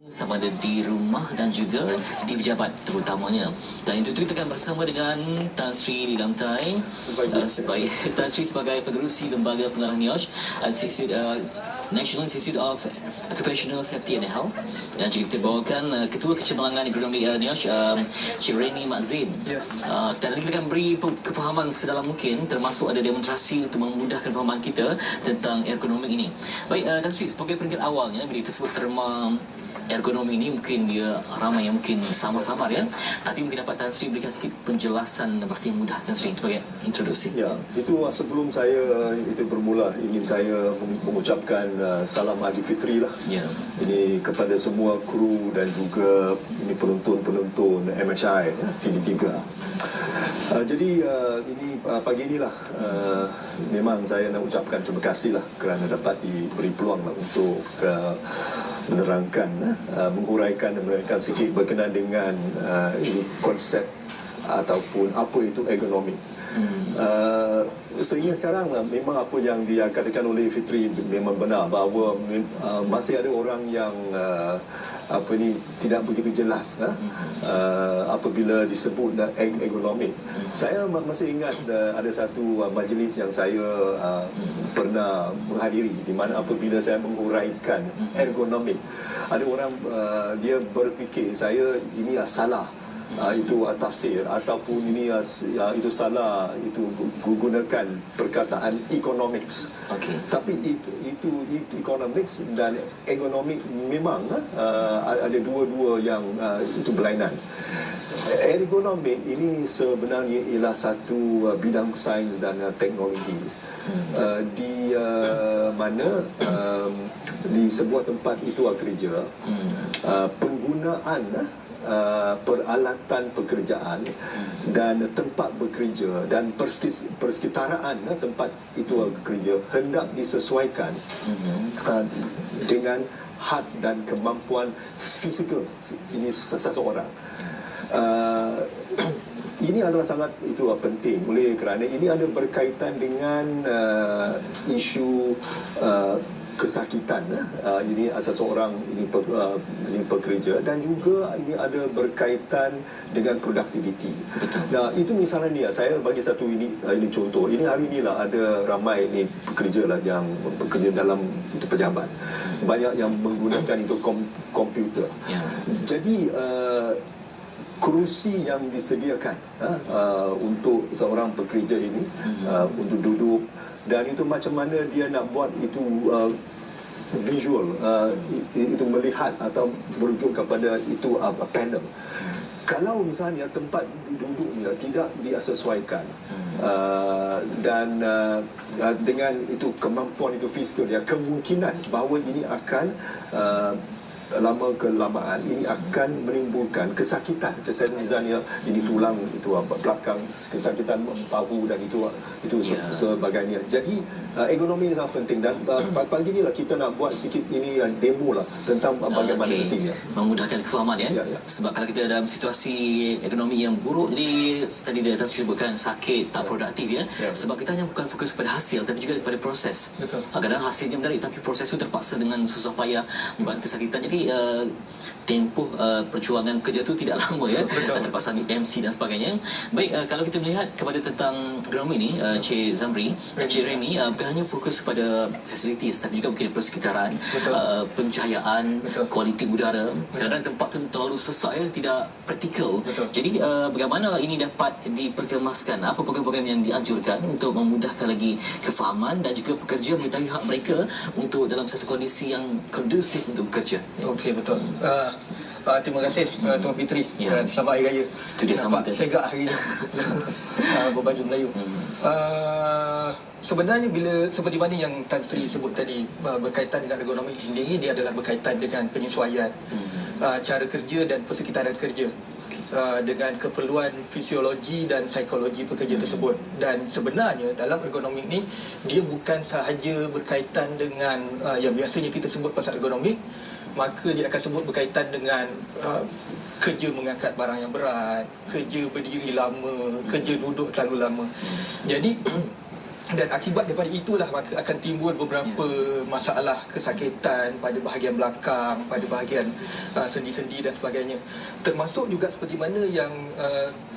sama ada di rumah dan juga di pejabat terutamanya. Dan itu kita akan bersama dengan Tan Sri di dalam time Tan Sri sebagai pengerusi Lembaga Pengarah NIOSH, National Institute of Occupational Safety and Health, dan juga kita bawakan Ketua Kecemerlangan Ekonomi NIOSH, Cik Reni Makzim. Dan kita akan beri kefahaman sedalam mungkin, termasuk ada demonstrasi untuk memudahkan fahaman kita tentang ekonomi ini. Baik, Tan Sri, sebagai peringkat awalnya bila tersebut terma ergonomi ini, mungkin dia ramai yang mungkin sama-sama ya, tapi mungkin dapat Tan Sri berikan sedikit penjelasan pasti yang mudah, Tan Sri, sebagai introduksi. Ya, itu sebelum saya itu bermula, ingin saya mengucapkan salam Aidilfitri lah. Ya. Ini kepada semua kru dan juga ini penonton-penonton MHI TV3. Jadi ini pagi inilah memang saya nak ucapkan terima kasih lah kerana dapat diberi peluang lah untuk menerangkan, menghuraikan dan menerangkan sikit berkenaan dengan ini konsep ataupun apa itu ergonomi. Sehingga sekarang memang apa yang dikatakan oleh Fitri memang benar, bahawa masih ada orang yang tidak begitu jelas apabila disebut ergonomi. Saya masih ingat ada satu majlis yang saya pernah menghadiri, di mana apabila saya menghuraikan ergonomi, ada orang dia berfikir saya ini salah, itu tafsir, ataupun ini itu salah, itu gunakan perkataan economics. Okay. Tapi itu economics dan ergonomic memang ada dua-dua yang itu berlainan. Ergonomik ini sebenarnya ialah satu bidang sains dan teknologi di mana di sebuah tempat itu kerja, penggunaan peralatan pekerjaan dan tempat bekerja dan persekitaraan tempat itu bekerja hendak disesuaikan dengan had dan kemampuan fizikal ini seseorang. Ini adalah sangat penting, oleh kerana ini ada berkaitan dengan isu kesakitan ini seseorang ini pekerja, dan juga ini ada berkaitan dengan produktiviti. Nah, itu misalnya ni saya bagi satu ini contoh. Ini hari inilah ada ramai ini pekerja lah yang bekerja dalam itu pejabat. Banyak yang menggunakan itu komputer. Jadi kerusi yang disediakan untuk seorang pekerja ini untuk duduk, dan itu macam mana dia nak buat itu visual, itu melihat atau merujuk kepada itu panel. Kalau misalnya tempat duduknya tidak disesuaikan dan dengan itu kemampuan itu fizikal, ya, kemungkinan bahawa ini akan lama kelamaan ini akan menimbulkan kesakitan, misalnya ini tulang itu belakang, kesakitan bahu dan itu sebagainya. Jadi ergonomi ini sangat penting, dan pagi inilah kita nak buat sikit ini demo lah tentang bagaimana pentingnya, memudahkan kefahaman ya. Sebab kalau kita dalam situasi ekonomi yang buruk, jadi tadi dia sebutkan sakit, tak produktif ya. Sebab kita hanya bukan fokus pada hasil, tapi juga pada proses. Kadang-kadang hasilnya menarik, tapi proses itu terpaksa dengan susah payah menyebabkan kesakitan. Jadi tempoh perjuangan kerja tu tidak lama ya. Terpaksa ambil MC dan sebagainya. Baik, kalau kita melihat kepada tentang ekonomi ini, Cik Zamri dan Cik Remy, bukan hanya fokus kepada facilities, tapi juga mungkin persekitaran, pencahayaan, kualiti udara. Kadang-kadang tempat tu terlalu sesak ya, tidak praktikal. Jadi bagaimana ini dapat diperkemaskan? Apa program-program yang dianjurkan untuk memudahkan lagi kefahaman dan juga pekerja mengetahui hak mereka untuk dalam satu kondisi yang kondusif untuk bekerja? Okey, betul. Terima kasih Tuan Fitri. Selamat Hari Raya. Itu dia, sama nampak segak hari ini berbaju Melayu. Sebenarnya bila seperti mana yang Tan Sri sebut tadi, berkaitan dengan ergonomi sendiri, dia adalah berkaitan dengan penyesuaian cara kerja dan persekitaran kerja dengan keperluan fisiologi dan psikologi pekerja tersebut. Dan sebenarnya dalam ergonomi ni, dia bukan sahaja berkaitan dengan yang biasanya kita sebut pasal ergonomi, maka dia akan sebut berkaitan dengan kerja mengangkat barang yang berat, kerja berdiri lama, kerja duduk terlalu lama. Jadi Dan akibat daripada itulah maka akan timbul beberapa masalah kesakitan pada bahagian belakang, pada bahagian sendi-sendi dan sebagainya. Termasuk juga seperti mana yang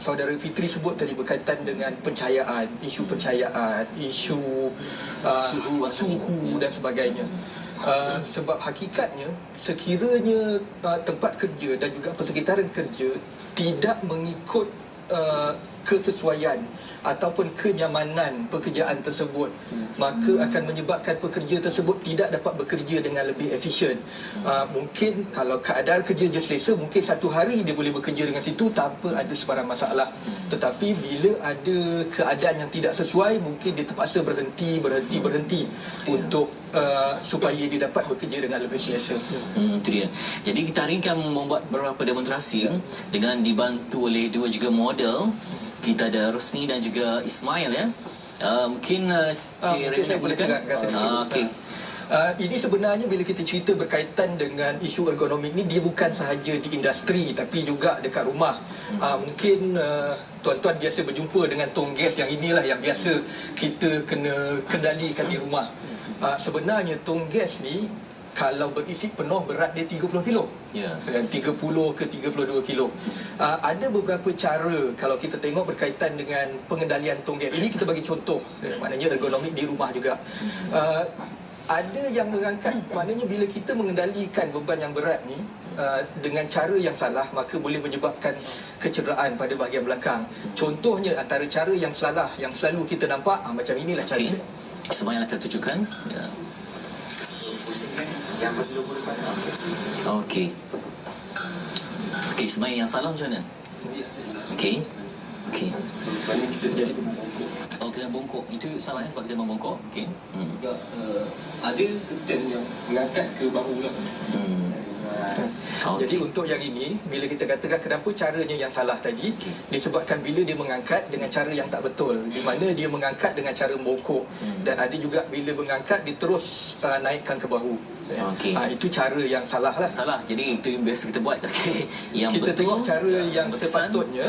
saudara Fitri sebut tadi berkaitan dengan pencahayaan, isu pencahayaan, isu suhu dan sebagainya. Sebab hakikatnya sekiranya tempat kerja dan juga persekitaran kerja tidak mengikut kesesuaian ataupun kenyamanan pekerjaan tersebut, maka akan menyebabkan pekerja tersebut tidak dapat bekerja dengan lebih efisien. Mungkin kalau keadaan kerja dia selesa, mungkin satu hari dia boleh bekerja dengan situ tanpa ada sebarang masalah. Tetapi bila ada keadaan yang tidak sesuai, mungkin dia terpaksa berhenti untuk supaya dia dapat bekerja dengan lebih selesa. Itu dia. Jadi kita hari ini akan membuat beberapa demonstrasi dengan dibantu oleh dua juga model. Kita ada Rosni dan juga Ismail ya. Mungkin Cik Remy saya boleh terangkan sedikit. Okey. Ini sebenarnya bila kita cerita berkaitan dengan isu ergonomik ni, dia bukan sahaja di industri tapi juga dekat rumah. Mungkin tuan-tuan biasa berjumpa dengan tong gas yang inilah yang biasa kita kena kendalikan di rumah. Sebenarnya tong gas ni kalau berisi penuh berat dia 30 kilo. Ya. 30 ke 32 kilo. Ada beberapa cara kalau kita tengok berkaitan dengan pengendalian tong gas. Ini kita bagi contoh. Maknanya ergonomik di rumah juga. Ada yang mengangkat, maknanya bila kita mengendalikan beban yang berat ni dengan cara yang salah, maka boleh menyebabkan kecederaan pada bahagian belakang. Contohnya antara cara yang salah yang selalu kita nampak macam inilah caranya. Ismail akan tunjukkan. Ya. Okey. Okey, Ismail yang salah macam mana? Okey. Okey. Oh, kena bongkok. Itu salahnya sebab kita membongkok. Okey. Ada certain yang mengangkat ke bahu lah. Okay. Jadi untuk yang ini, bila kita katakan kenapa caranya yang salah tadi, disebabkan bila dia mengangkat dengan cara yang tak betul, di mana dia mengangkat dengan cara bongkok, dan ada juga bila mengangkat dia terus naikkan ke bahu. Itu cara yang salah lah. Salah. Jadi itu yang biasa kita buat. Okey. Yang Kita betul, tengok cara yang sepatutnya,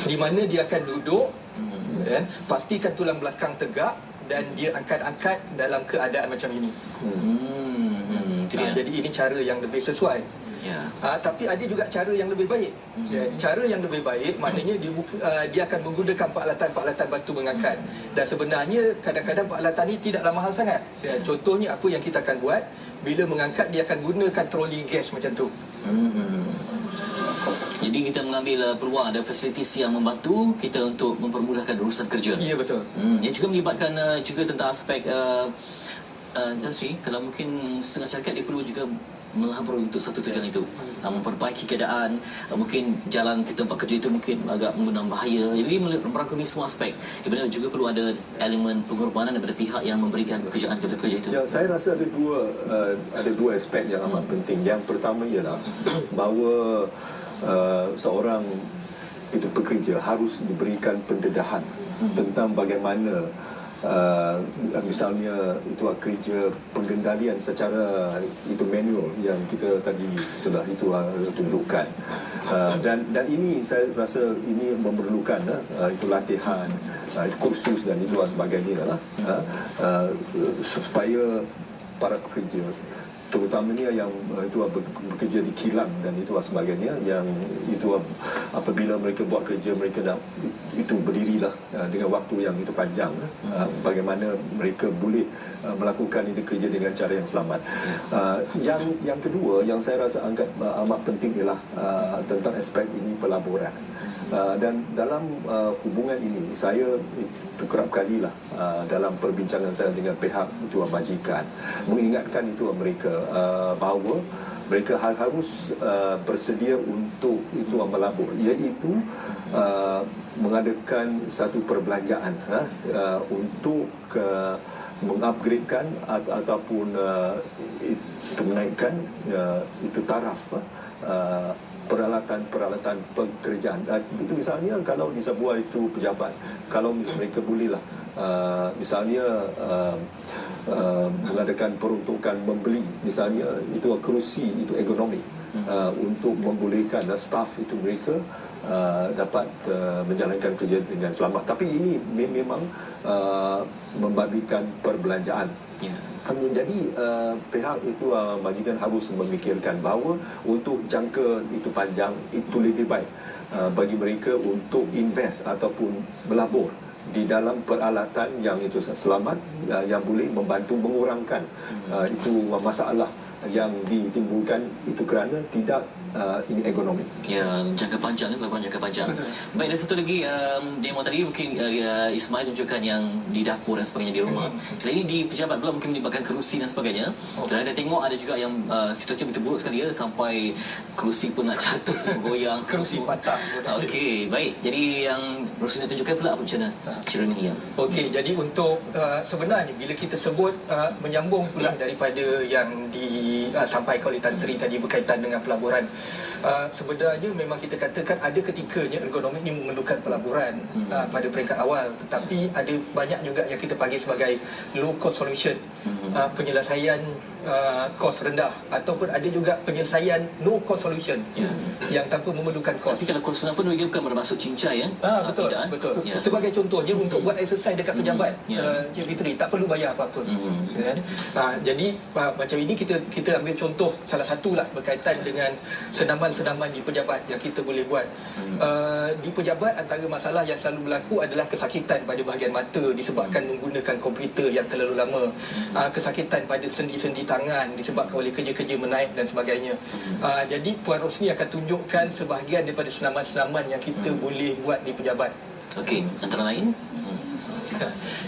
di mana dia akan duduk, pastikan tulang belakang tegak dan dia angkat-angkat dalam keadaan macam ini. Jadi ini cara yang lebih sesuai. Tapi ada juga cara yang lebih baik. Cara yang lebih baik maknanya dia akan menggunakan peralatan-peralatan bantu mengangkat. Dan sebenarnya kadang-kadang peralatan ini tidaklah mahal sangat. Contohnya apa yang kita akan buat, bila mengangkat dia akan gunakan troli gas macam tu. Jadi kita mengambil peluang ada fasilitis yang membantu kita untuk mempermudahkan urusan kerja. Ya, betul. Yang juga melibatkan juga tentang aspek industri. Kalau mungkin setengah syarikat dia perlu juga melabur untuk satu tujuan itu, memperbaiki keadaan, mungkin jalan ke tempat kerja itu mungkin agak mengundang bahaya. Jadi merangkumi semua aspek. Di mana juga perlu ada elemen pengorbanan daripada pihak yang memberikan pekerjaan kepada pekerja itu. Ya, saya rasa ada dua aspek yang amat penting. Yang pertama ialah bahawa seorang itu pekerja harus diberikan pendedahan tentang bagaimana misalnya itu kerja pengendalian secara itu manual yang kita tadi telah itu tunjukkan, dan ini saya rasa ini memerlukan itu latihan, itu kursus dan itu sebagainya lah, supaya para pekerja terutamanya yang itu bekerja di kilang dan itu sebagainya, yang itu apabila mereka buat kerja mereka dah itu berdirilah dengan waktu yang itu panjang, bagaimana mereka boleh melakukan itu kerja dengan cara yang selamat. Yang kedua yang saya rasa amat penting ialah tentang aspek ini pelaburan. Dan dalam hubungan ini saya itu kerap kalilah dalam perbincangan saya dengan pihak itu majikan mengingatkan itu mereka bahawa mereka harus bersedia untuk itu melabur, iaitu mengadakan satu perbelanjaan untuk mengupgradekan ataupun itu menaikkan itu taraf peralatan pekerjaan. Itu misalnya kalau di sebuah itu pejabat, kalau mereka bolehlah misalnya mengadakan peruntukan membeli misalnya itu kerusi itu ergonomik untuk membolehkan staf itu mereka dapat menjalankan kerja dengan selamat. Tapi ini memang membabitkan perbelanjaan. Jadi pihak itu majikan harus memikirkan bahawa untuk jangka itu panjang itu lebih baik bagi mereka untuk invest ataupun melabur di dalam peralatan yang itu selamat, yang boleh membantu mengurangkan itu masalah yang ditimbulkan itu kerana tidak ini ergonomik. Ya, jangka panjang ni, pelaburan jangka panjang. Baik, dan satu lagi demo tadi mungkin Ismail tunjukkan yang di dapur dan sebagainya di rumah. Kali ini di pejabat pula mungkin melibatkan kerusi dan sebagainya. Dan kita tengok ada juga yang situasi betul buruk sekali ya, sampai kerusi pun nak jatuh, goyang, kerusi patah. Okey, baik. Jadi yang Rosina tunjukkan pula apa macam mana cerita ni? Okey, jadi untuk sebenarnya bila kita sebut menyambung pula daripada yang disampaikan oleh Tan Sri tadi berkaitan dengan pelaburan, sebenarnya memang kita katakan ada ketikanya ergonomik ini memerlukan pelaburan pada peringkat awal, tetapi ada banyak juga yang kita panggil sebagai low cost solution, penyelesaian kos rendah, ataupun ada juga penyelesaian no cost solution yang tanpa memerlukan kos. Tapi kalau kos rendah pun dia bukan bermaksud cincai ya. Betul, tidak, betul. Sebagai contohnya untuk buat exercise dekat pejabat Cik Fitri tak perlu bayar apa-apa. Kan? Jadi macam ini kita ambil contoh salah satulah berkaitan dengan senaman-senaman di pejabat yang kita boleh buat. Di pejabat antara masalah yang selalu berlaku adalah kesakitan pada bahagian mata disebabkan menggunakan komputer yang terlalu lama, kesakitan pada sendi-sendi tangan disebabkan oleh kerja-kerja menaik dan sebagainya. Jadi Puan Rosni akan tunjukkan sebahagian daripada senaman-senaman yang kita boleh buat di pejabat. Okey, antara lain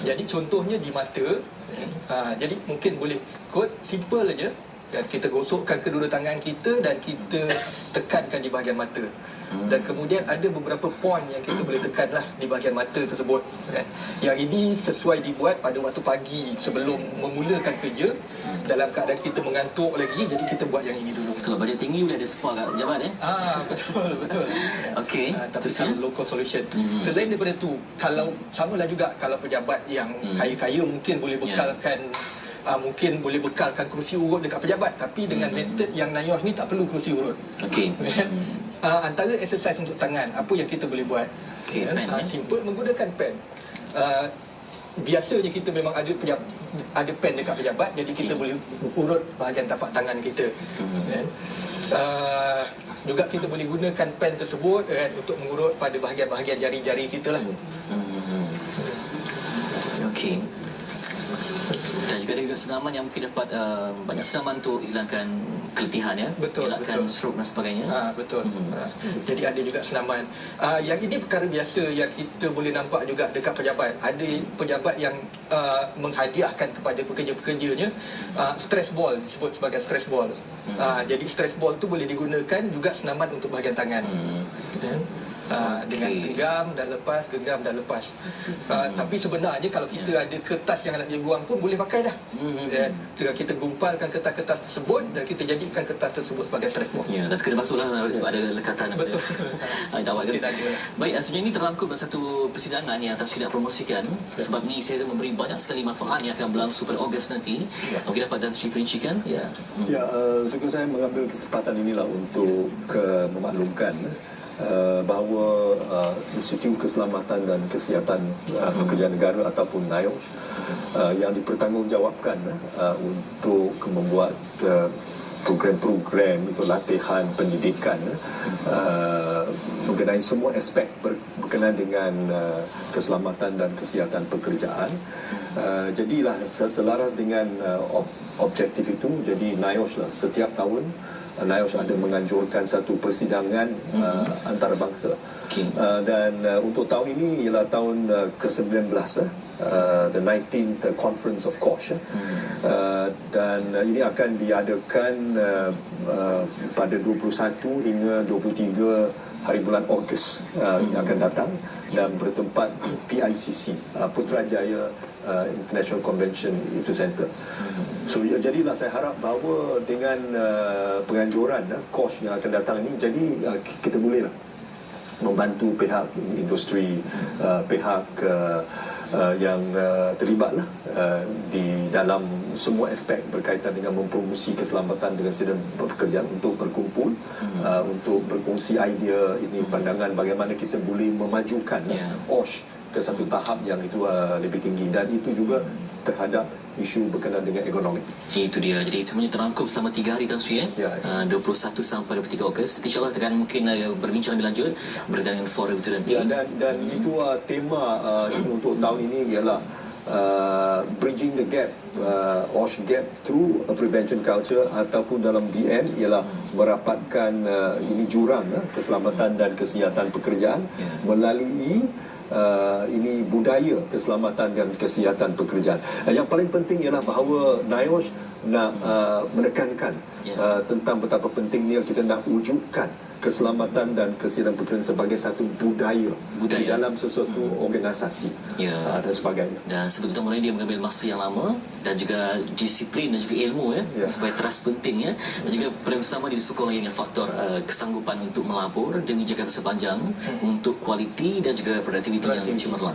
jadi contohnya di mata. Jadi mungkin boleh kod simple aja, dan kita gosokkan kedua tangan kita dan kita tekankan di bahagian mata. Dan kemudian ada beberapa point yang kita boleh tekanlah di bahagian mata tersebut, kan? Yang ini sesuai dibuat pada waktu pagi sebelum memulakan kerja, dalam keadaan kita mengantuk lagi, jadi kita buat yang ini dulu. kalau bajet tinggi boleh ada spa kat pejabat Betul. Okey, Tapi kalau local solution. Selain daripada tu, kalau samalah juga kalau pejabat yang kaya-kaya mungkin boleh bekalkan mungkin boleh bekalkan kerusi urut dekat pejabat, tapi dengan method yang NIOSH ni tak perlu kerusi urut. Okey. Antara exercise untuk tangan, apa yang kita boleh buat? Okey, pen, simple, menggunakan pen. Biasanya kita memang ada pen dekat pejabat, jadi kita boleh urut bahagian tapak tangan kita. Juga kita boleh gunakan pen tersebut untuk mengurut pada bahagian-bahagian jari-jari kita lah. Okey. Dan juga ada juga senaman yang mungkin dapat banyak senaman untuk hilangkan keletihan ya, hilangkan stroke dan sebagainya. Betul. Jadi ada juga senaman. Yang ini perkara biasa yang kita boleh nampak juga dekat pejabat. Ada pejabat yang menghadiahkan kepada pekerja-pekerjanya stress ball, disebut sebagai stress ball. Jadi stress ball tu boleh digunakan juga senaman untuk bahagian tangan. Dengan genggam dan lepas. Tapi sebenarnya kalau kita ada kertas yang nak dibuang pun boleh pakai dah. Kita gumpalkan kertas-kertas tersebut dan kita jadikan kertas tersebut sebagai stress ball. Ya, dan kena masuklah sebab ada lekatan. Betul. Baik, sebenarnya ini terangkum dalam satu persidangan yang atas tidak promosikan. Sebab ni saya memberi banyak sekali manfaat yang akan berlangsung pada Ogos nanti. Mungkin dapat Tan Sri perincikan. Suka saya mengambil kesempatan inilah untuk memaklumkan bahawa Institut Keselamatan dan Kesihatan Pekerja Negara ataupun NIOSH yang dipertanggungjawabkan untuk membuat program-program itu latihan pendidikan mengenai semua aspek berkenaan dengan keselamatan dan kesihatan pekerjaan. Jadilah selaras dengan objektif itu, jadi NIOSH lah setiap tahun NIOSH ada menganjurkan satu persidangan antarabangsa. Dan untuk tahun ini ialah tahun ke-19, the 19th Conference of COSH. Dan ini akan diadakan pada 21 hingga 23 hari bulan Ogos yang akan datang, dan bertempat PICC, Putrajaya International Convention itu center. So jadilah saya harap bahawa dengan penganjuran course yang akan datang ini, jadi kita bolehlah membantu pihak industri, pihak yang terlibatlah di dalam semua aspek berkaitan dengan mempromosi keselamatan dengan sedang pekerjaan untuk berkumpul, untuk berkongsi idea ini, pandangan bagaimana kita boleh memajukan OSH ke satu tahap yang itu lebih tinggi, dan itu juga terhadap isu berkenaan dengan ekonomi. Itu dia. Jadi semuanya terangkum selama 3 hari Tan Sri 21 sampai 23 Ogos. InsyaAllah kita akan mungkin berbincang lebih lanjut berkaitan dengan forum itu nanti. Dan itu tema untuk tahun ini ialah bridging the gap, OSH gap through a prevention culture, ataupun dalam DN ialah merapatkan ini jurang keselamatan dan kesihatan pekerjaan melalui ini budaya keselamatan dan kesihatan pekerjaan. Yang paling penting ialah bahawa NIOSH nak menekankan tentang betapa pentingnya kita nak wujudkan keselamatan dan kesihatan pekerjaan sebagai satu budaya di dalam sesuatu organisasi dan sebagainya. Dan sebab itu mulai dia mengambil masa yang lama dan juga disiplin dan juga ilmu supaya trust penting dan juga paling bersama disokong dengan faktor kesanggupan untuk melabur demi jaga sepanjang untuk kualiti dan juga produktiviti yang cemerlang.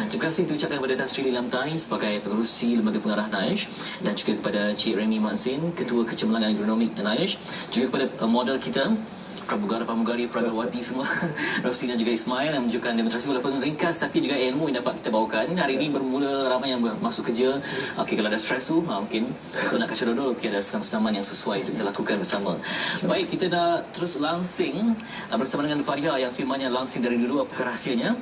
Terima kasih ucapkan kepada Tan Sri Lilam Tai sebagai pengerusi Lembaga Pengarah NIOSH, dan juga kepada Cik Remy Mazin, Ketua Kecemerlangan Agronomik NIOSH, juga kepada model kita pramugari, peragawati semua, Rosli dan juga Ismail, yang menunjukkan demonstrasi walaupun ringkas tapi juga ilmu yang dapat kita bawakan. Hari ini bermula ramai yang masuk kerja. Okey, kalau ada stres tu mungkin kalau nak kacau dulu, ada senam-senaman yang sesuai untuk kita lakukan bersama. Baik, kita dah terus langsing bersama dengan Faria yang firmannya langsing dari dulu. Apa rahsianya?